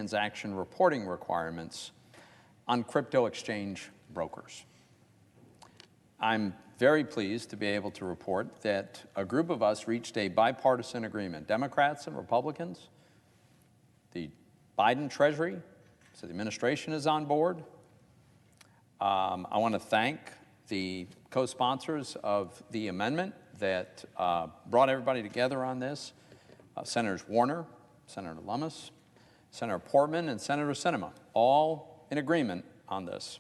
transaction reporting requirements on crypto exchange brokers. I'm very pleased to be able to report that a group of us reached a bipartisan agreement, Democrats and Republicans, the Biden Treasury, so the administration is on board. I want to thank the co-sponsors of the amendment that brought everybody together on this, Senators Warner, Senator Lummis, Senator Portman, and Senator Sinema, all in agreement on this.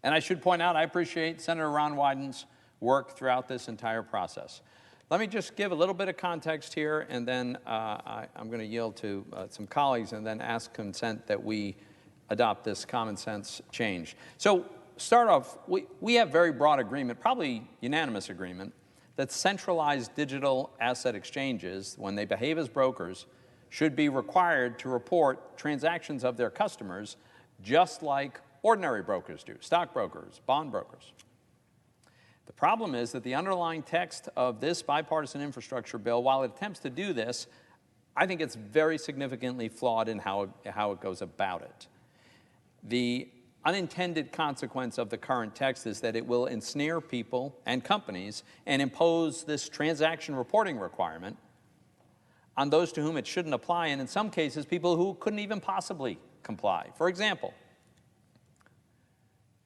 And I should point out, I appreciate Senator Ron Wyden's work throughout this entire process. Let me just give a little bit of context here, and then I'm going to yield to some colleagues and then ask consent that we adopt this common sense change. So start off, we have very broad agreement, probably unanimous agreement, that centralized digital asset exchanges, when they behave as brokers, should be required to report transactions of their customers just like ordinary brokers do, stockbrokers, bond brokers. The problem is that the underlying text of this bipartisan infrastructure bill, while it attempts to do this, I think it's very significantly flawed in how it goes about it. The unintended consequence of the current text is that it will ensnare people and companies and impose this transaction reporting requirement on those to whom it shouldn't apply, and in some cases, people who couldn't even possibly comply. For example,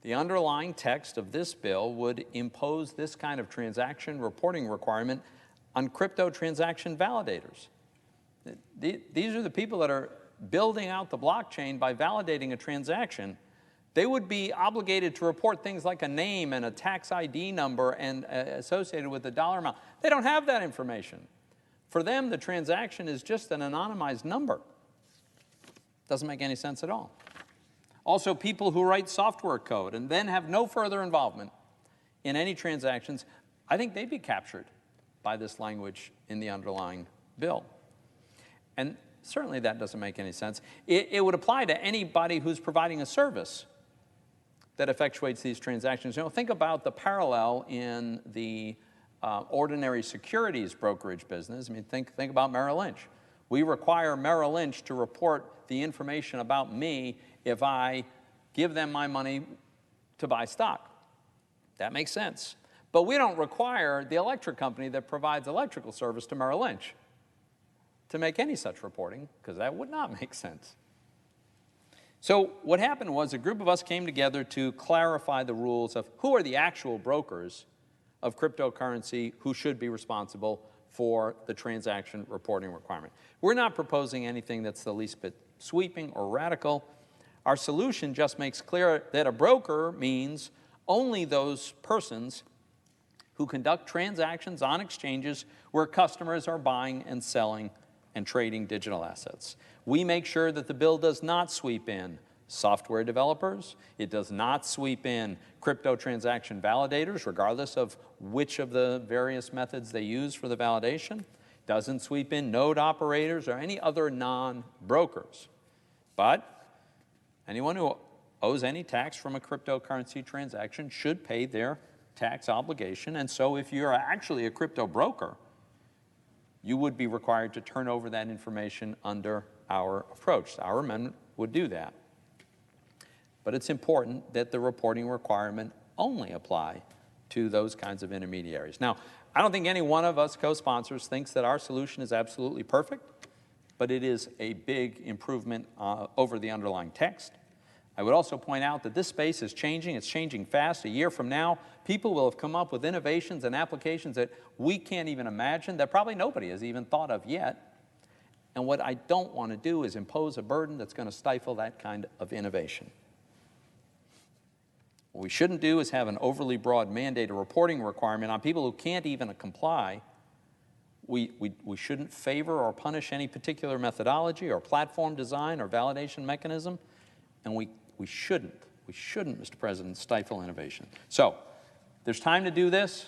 the underlying text of this bill would impose this kind of transaction reporting requirement on crypto transaction validators. These are the people that are building out the blockchain by validating a transaction. They would be obligated to report things like a name and a tax ID number and associated with the dollar amount. They don't have that information. For them, the transaction is just an anonymized number. Doesn't make any sense at all. Also, people who write software code and then have no further involvement in any transactions, I think they'd be captured by this language in the underlying bill. And certainly that doesn't make any sense. It would apply to anybody who's providing a service that effectuates these transactions. You know, think about the parallel in the ordinary securities brokerage business. I mean, think about Merrill Lynch. We require Merrill Lynch to report the information about me if I give them my money to buy stock. That makes sense. But we don't require the electric company that provides electrical service to Merrill Lynch to make any such reporting, because that would not make sense. So what happened was a group of us came together to clarify the rules of who are the actual brokers of cryptocurrency who should be responsible for the transaction reporting requirement. We're not proposing anything that's the least bit sweeping or radical. Our solution just makes clear that a broker means only those persons who conduct transactions on exchanges where customers are buying and selling and trading digital assets. We make sure that the bill does not sweep in software developers. It does not sweep in crypto transaction validators, regardless of which of the various methods they use for the validation. It doesn't sweep in node operators or any other non-brokers. But anyone who owes any tax from a cryptocurrency transaction should pay their tax obligation. And so if you're actually a crypto broker, you would be required to turn over that information under our approach. Our amendment would do that. But it's important that the reporting requirement only apply to those kinds of intermediaries. Now, I don't think any one of us co-sponsors thinks that our solution is absolutely perfect, but it is a big improvement over the underlying text. I would also point out that this space is changing. It's changing fast. A year from now, people will have come up with innovations and applications that we can't even imagine, that probably nobody has even thought of yet. And what I don't want to do is impose a burden that's going to stifle that kind of innovation. What we shouldn't do is have an overly broad mandate or reporting requirement on people who can't even comply. We shouldn't favor or punish any particular methodology or platform design or validation mechanism. And we shouldn't, Mr. President, stifle innovation. So there's time to do this.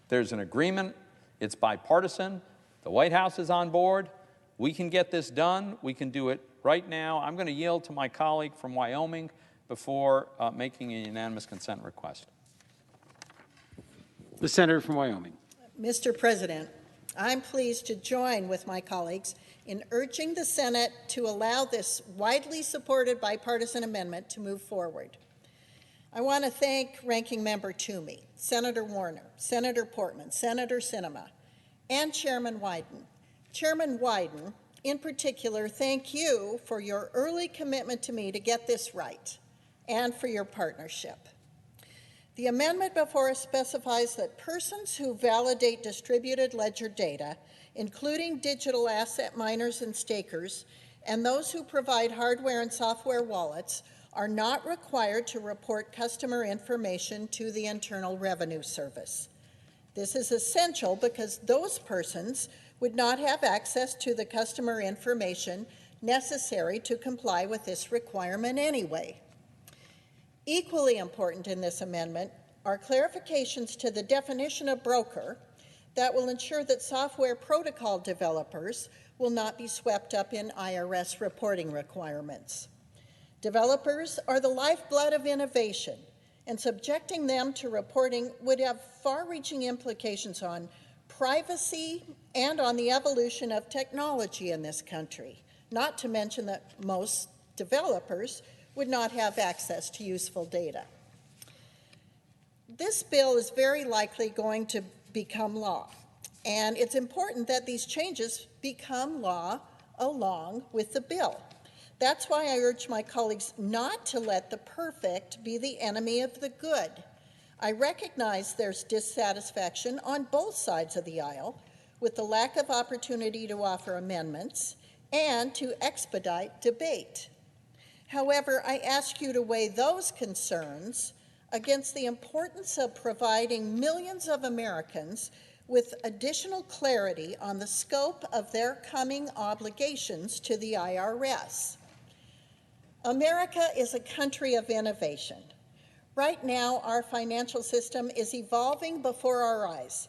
There's an agreement. It's bipartisan. The White House is on board. We can get this done. We can do it right now. I'm going to yield to my colleague from Wyoming before making a unanimous consent request. The senator from Wyoming. Mr. President, I'm pleased to join with my colleagues in urging the Senate to allow this widely supported bipartisan amendment to move forward. I want to thank Ranking Member Toomey, Senator Warner, Senator Portman, Senator Sinema, and Chairman Wyden. Chairman Wyden, in particular, thank you for your early commitment to me to get this right and for your partnership. The amendment before us specifies that persons who validate distributed ledger data, including digital asset miners and stakers, and those who provide hardware and software wallets, are not required to report customer information to the Internal Revenue Service. This is essential because those persons would not have access to the customer information necessary to comply with this requirement anyway. Equally important in this amendment are clarifications to the definition of broker that will ensure that software protocol developers will not be swept up in IRS reporting requirements. Developers are the lifeblood of innovation, and subjecting them to reporting would have far-reaching implications on privacy and on the evolution of technology in this country, not to mention that most developers would not have access to useful data. This bill is very likely going to become law, and it's important that these changes become law along with the bill. That's why I urge my colleagues not to let the perfect be the enemy of the good. I recognize there's dissatisfaction on both sides of the aisle with the lack of opportunity to offer amendments and to expedite debate. However, I ask you to weigh those concerns against the importance of providing millions of Americans with additional clarity on the scope of their coming obligations to the IRS. America is a country of innovation. Right now, our financial system is evolving before our eyes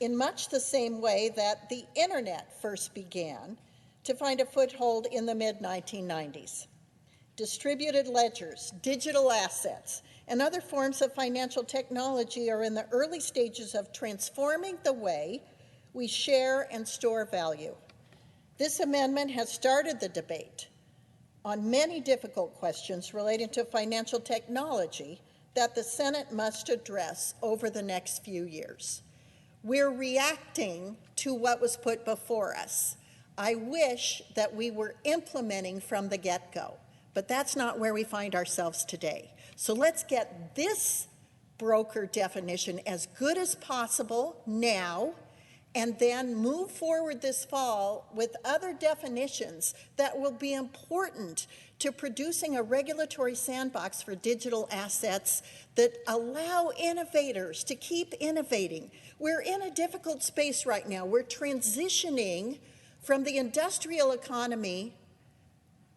in much the same way that the internet first began to find a foothold in the mid-1990s. Distributed ledgers, digital assets, and other forms of financial technology are in the early stages of transforming the way we share and store value. This amendment has started the debate on many difficult questions relating to financial technology that the Senate must address over the next few years. We're reacting to what was put before us. I wish that we were implementing from the get-go, but that's not where we find ourselves today. So let's get this broker definition as good as possible now, and then move forward this fall with other definitions that will be important to producing a regulatory sandbox for digital assets that allow innovators to keep innovating. We're in a difficult space right now. We're transitioning from the industrial economy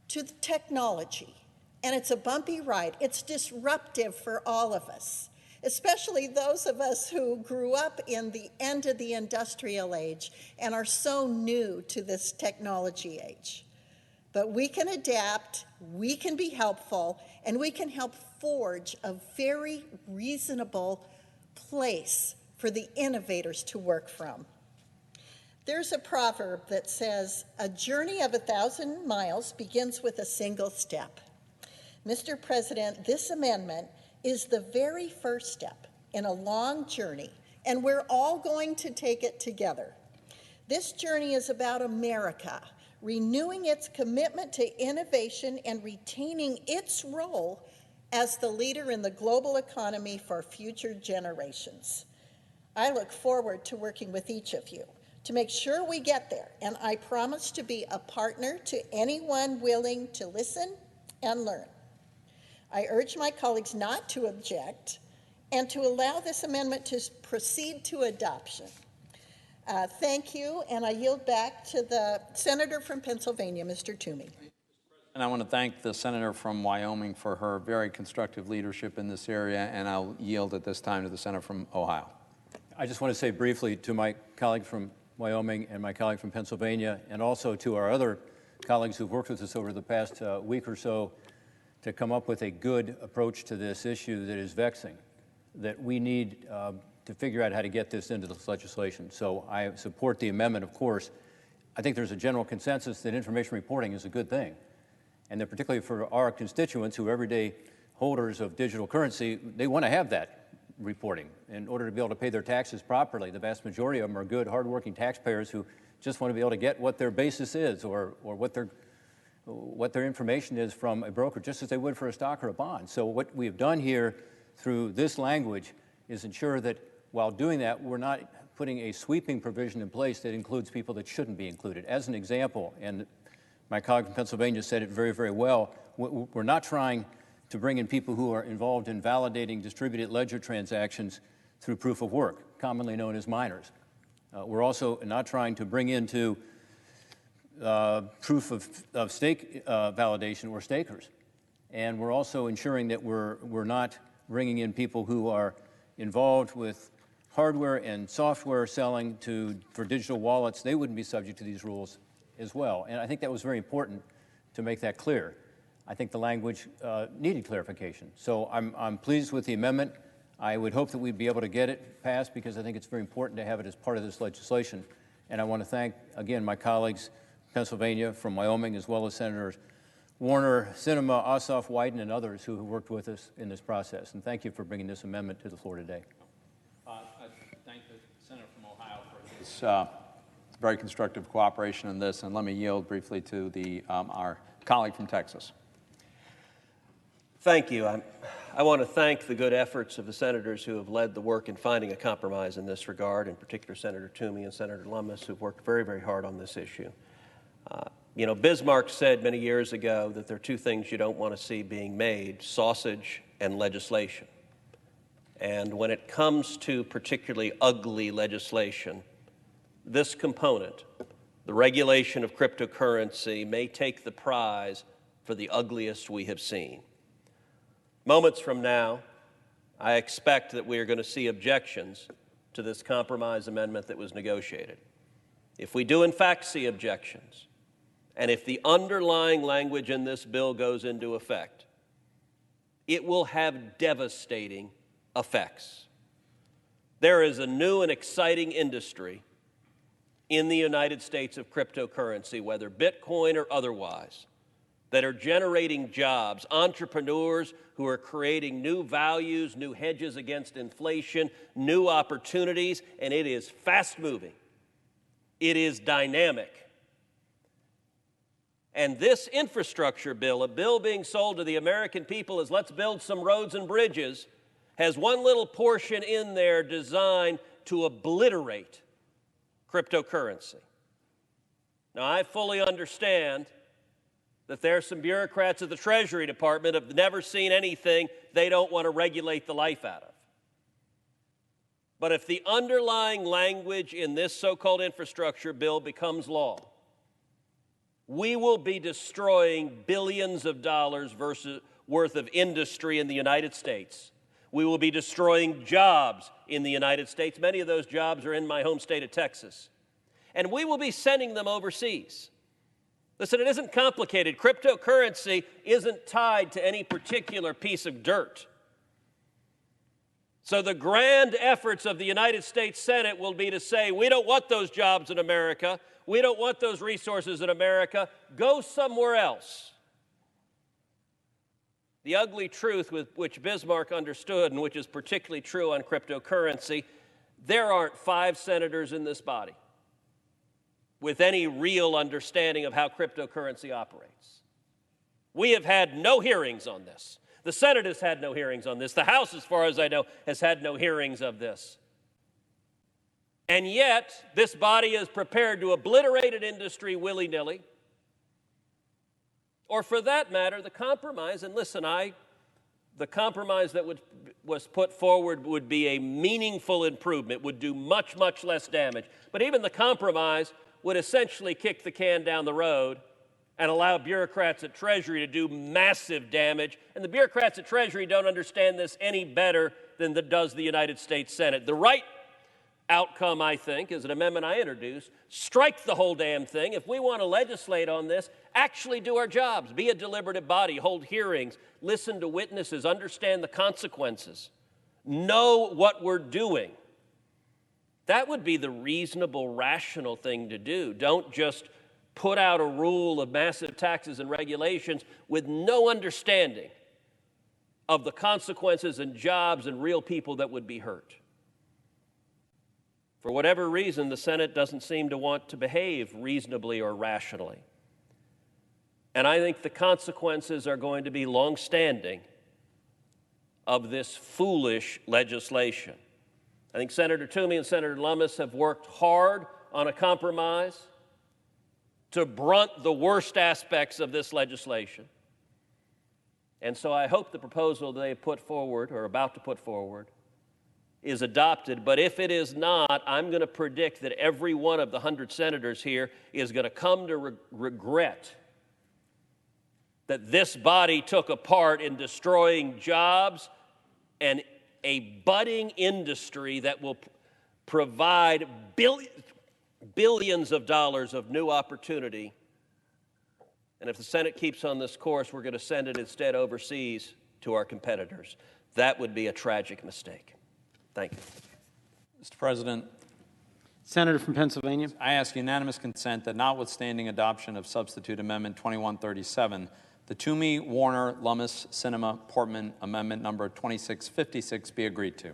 to the technology, and it's a bumpy ride. It's disruptive for all of us, especially those of us who grew up in the end of the industrial age and are so new to this technology age. But we can adapt, we can be helpful, and we can help forge a very reasonable place for the innovators to work from. There's a proverb that says, "A journey of 1,000 miles begins with a single step." Mr. President, this amendment is the very first step in a long journey, and we're all going to take it together. This journey is about America renewing its commitment to innovation and retaining its role as the leader in the global economy for future generations. I look forward to working with each of you to make sure we get there, and I promise to be a partner to anyone willing to listen and learn. I urge my colleagues not to object and to allow this amendment to proceed to adoption. Thank you, and I yield back to the Senator from Pennsylvania, Mr. Toomey. And I want to thank the Senator from Wyoming for her very constructive leadership in this area, and I'll yield at this time to the Senator from Ohio. I just want to say briefly to my colleague from Wyoming and my colleague from Pennsylvania, and also to our other colleagues who've worked with us over the past week or so, to come up with a good approach to this issue that is vexing, that we need to figure out how to get this into this legislation. So I support the amendment, of course. I think there's a general consensus that information reporting is a good thing, and that particularly for our constituents who are everyday holders of digital currency, they want to have that reporting in order to be able to pay their taxes properly. The vast majority of them are good, hardworking taxpayers who just want to be able to get what their basis is or what their information is from a broker, just as they would for a stock or a bond. So what we have done here through this language is ensure that while doing that, we're not putting a sweeping provision in place that includes people that shouldn't be included. As an example, and my colleague from Pennsylvania said it very, very well, we're not trying to bring in people who are involved in validating distributed ledger transactions through proof of work, commonly known as miners. We're also not trying to bring into proof of stake validation or stakers. And we're also ensuring that we're not bringing in people who are involved with hardware and software selling for digital wallets. They wouldn't be subject to these rules as well. And I think that was very important to make that clear. I think the language needed clarification. So I'm pleased with the amendment. I would hope that we'd be able to get it passed because I think it's very important to have it as part of this legislation. And I want to thank, again, my colleagues from Pennsylvania, from Wyoming, as well as Senators Warner, Sinema, Ossoff, Wyden, and others who have worked with us in this process. And thank you for bringing this amendment to the floor today. I thank the Senator from Ohio for his very constructive cooperation in this, and let me yield briefly to our colleague from Texas. Thank you. I want to thank the good efforts of the senators who have led the work in finding a compromise in this regard, in particular Senator Toomey and Senator Lummis, who've worked very, very hard on this issue. You know, Bismarck said many years ago that there are two things you don't want to see being made: sausage and legislation. And when it comes to particularly ugly legislation, this component, the regulation of cryptocurrency, may take the prize for the ugliest we have seen. Moments from now, I expect that we are going to see objections to this compromise amendment that was negotiated. If we do in fact see objections, and if the underlying language in this bill goes into effect, it will have devastating effects. There is a new and exciting industry in the United States of cryptocurrency, whether Bitcoin or otherwise, that are generating jobs, entrepreneurs who are creating new values, new hedges against inflation, new opportunities, and it is fast-moving. It is dynamic. And this infrastructure bill, a bill being sold to the American people as let's build some roads and bridges, has one little portion in there designed to obliterate cryptocurrency. Now, I fully understand that there are some bureaucrats at the Treasury Department who have never seen anything they don't want to regulate the life out of. But if the underlying language in this so-called infrastructure bill becomes law, we will be destroying billions of dollars worth of industry in the United States. We will be destroying jobs in the United States. Many of those jobs are in my home state of Texas. And we will be sending them overseas. Listen, it isn't complicated. Cryptocurrency isn't tied to any particular piece of dirt. So the grand efforts of the United States Senate will be to say, we don't want those jobs in America. We don't want those resources in America. Go somewhere else. The ugly truth with which Bismarck understood, and which is particularly true on cryptocurrency, there aren't 5 senators in this body with any real understanding of how cryptocurrency operates. We have had no hearings on this. The Senate has had no hearings on this. The House, as far as I know, has had no hearings of this. And yet, this body is prepared to obliterate an industry willy-nilly, or for that matter, the compromise. And listen, the compromise that was put forward would be a meaningful improvement, would do much, much less damage. But even the compromise would essentially kick the can down the road and allow bureaucrats at Treasury to do massive damage. And the bureaucrats at Treasury don't understand this any better than does the United States Senate. The right outcome, I think, is an amendment I introduced: strike the whole damn thing. If we want to legislate on this, actually do our jobs. Be a deliberative body, hold hearings, listen to witnesses, understand the consequences, know what we're doing. That would be the reasonable, rational thing to do. Don't just put out a rule of massive taxes and regulations with no understanding of the consequences and jobs and real people that would be hurt. For whatever reason, the Senate doesn't seem to want to behave reasonably or rationally. And I think the consequences are going to be long-standing of this foolish legislation. I think Senator Toomey and Senator Lummis have worked hard on a compromise to brunt the worst aspects of this legislation. And so I hope the proposal they put forward, or about to put forward, is adopted. But if it is not, I'm going to predict that every one of the 100 senators here is going to come to regret that this body took a part in destroying jobs and a budding industry that will provide billions of dollars of new opportunity. And if the Senate keeps on this course, we're going to send it instead overseas to our competitors. That would be a tragic mistake. Thank you. Mr. President, Senator from Pennsylvania. I ask unanimous consent that notwithstanding adoption of Substitute Amendment 2137, the Toomey, Warner, Lummis, Sinema, Portman Amendment number 2656 be agreed to.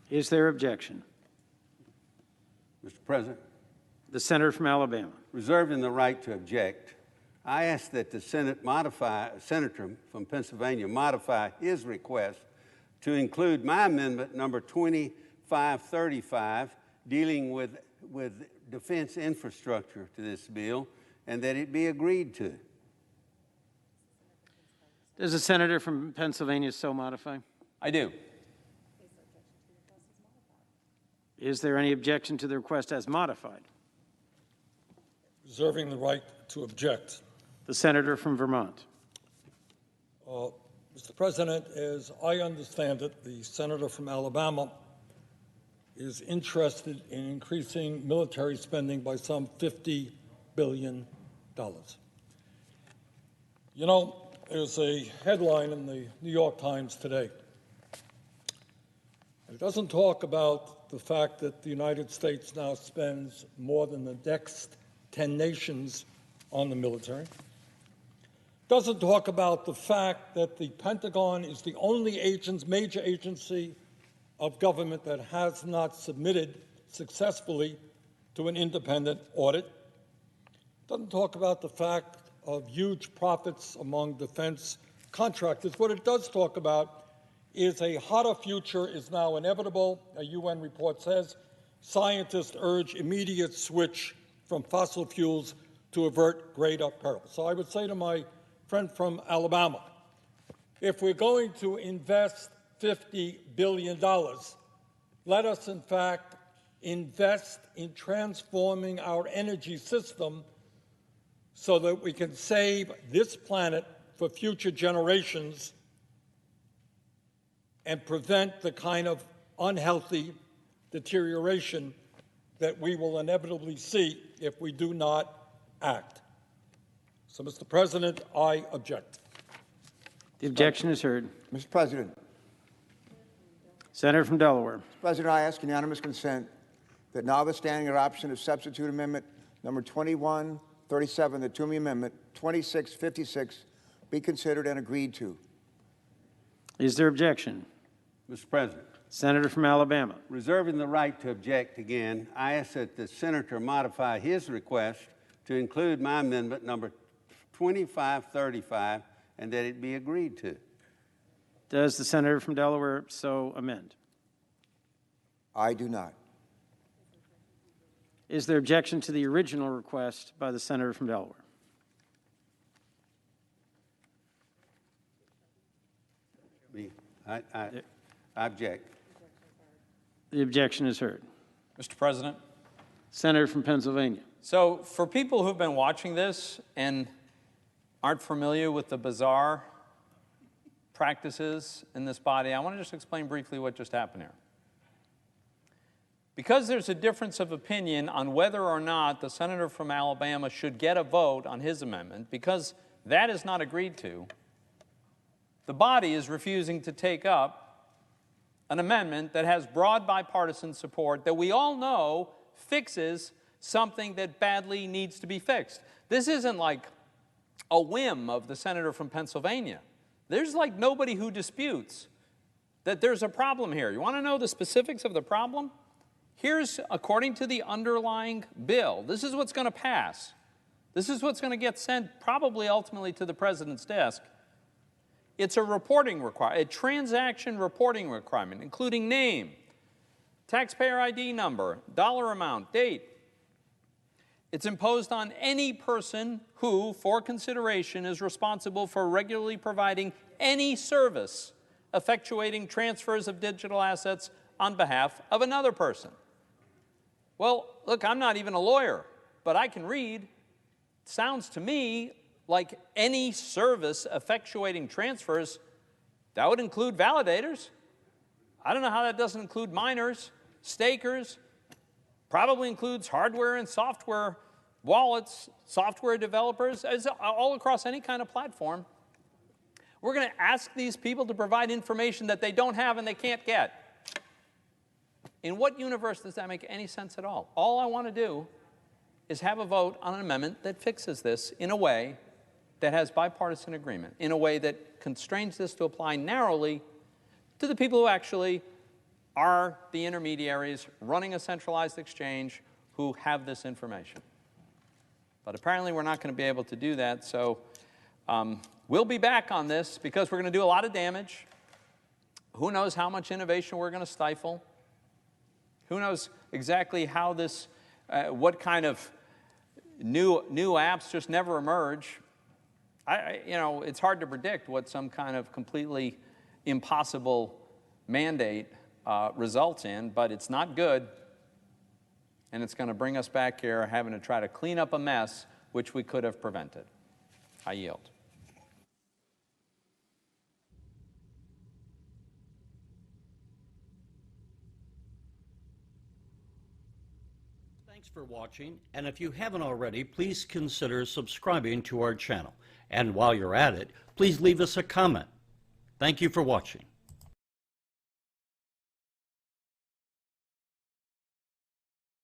Is there objection? Mr. President, The senator from Alabama. reserving the right to object, I ask that the senator from Pennsylvania modify his request to include my amendment number 2535 dealing with defense infrastructure to this bill, and that it be agreed to. Does the senator from Pennsylvania so modify? I do. Is there any objection to the request as modified? Reserving the right to object. The senator from Vermont. Mr. President, as I understand it, the senator from Alabama is interested in increasing military spending by some $50 billion. You know, there's a headline in the New York Times today. It doesn't talk about the fact that the United States now spends more than the next 10 nations on the military. Doesn't talk about the fact that the Pentagon is the only major agency of government that has not submitted successfully to an independent audit. Doesn't talk about the fact of huge profits among defense contractors. What it does talk about is a hotter future is now inevitable. A UN report says scientists urge immediate switch from fossil fuels to avert greater peril. So I would say to my friend from Alabama, if we're going to invest $50 billion, let us in fact invest in transforming our energy system so that we can save this planet for future generations and prevent the kind of unhealthy deterioration that we will inevitably see if we do not act. So, Mr. President, I object. The objection is heard. Mr. President, Senator from Delaware. Mr. President, I ask unanimous consent that notwithstanding adoption of substitute amendment number 2137, the Toomey Amendment 2656 be considered and agreed to. Is there objection? Mr. President, Senator from Alabama. reserving the right to object again, I ask that the senator modify his request to include my amendment number 2535 and that it be agreed to. Does the senator from Delaware so amend? I do not. Is there objection to the original request by the senator from Delaware? I object. The objection is heard. Mr. President, Senator from Pennsylvania. so for people who've been watching this and aren't familiar with the bizarre practices in this body, I want to just explain briefly what just happened here. Because there's a difference of opinion on whether or not the senator from Alabama should get a vote on his amendment, because that is not agreed to, the body is refusing to take up an amendment that has broad bipartisan support that we all know fixes something that badly needs to be fixed. This isn't like a whim of the senator from Pennsylvania. There's like nobody who disputes that there's a problem here. You want to know the specifics of the problem? Here's, according to the underlying bill, this is what's going to pass. This is what's going to get sent probably ultimately to the president's desk. It's a reporting requirement, a transaction reporting requirement, including name, taxpayer ID number, dollar amount, date. It's imposed on any person who, for consideration, is responsible for regularly providing any service effectuating transfers of digital assets on behalf of another person. Well, look, I'm not even a lawyer, but I can read. It sounds to me like any service effectuating transfers, that would include validators. I don't know how that doesn't include miners, stakers, probably includes hardware and software wallets, software developers, all across any kind of platform. We're going to ask these people to provide information that they don't have and they can't get. In what universe does that make any sense at all? All I want to do is have a vote on an amendment that fixes this in a way that has bipartisan agreement, in a way that constrains this to apply narrowly to the people who actually are the intermediaries running a centralized exchange who have this information. But apparently we're not going to be able to do that, so we'll be back on this because we're going to do a lot of damage. Who knows how much innovation we're going to stifle? Who knows exactly how this, what kind of new apps just never emerge? You know, it's hard to predict what some kind of completely impossible mandate results in, but it's not good, and it's going to bring us back here having to try to clean up a mess which we could have prevented. I yield. Thanks for watching, and if you haven't already, please consider subscribing to our channel. And while you're at it, please leave us a comment. Thank you for watching.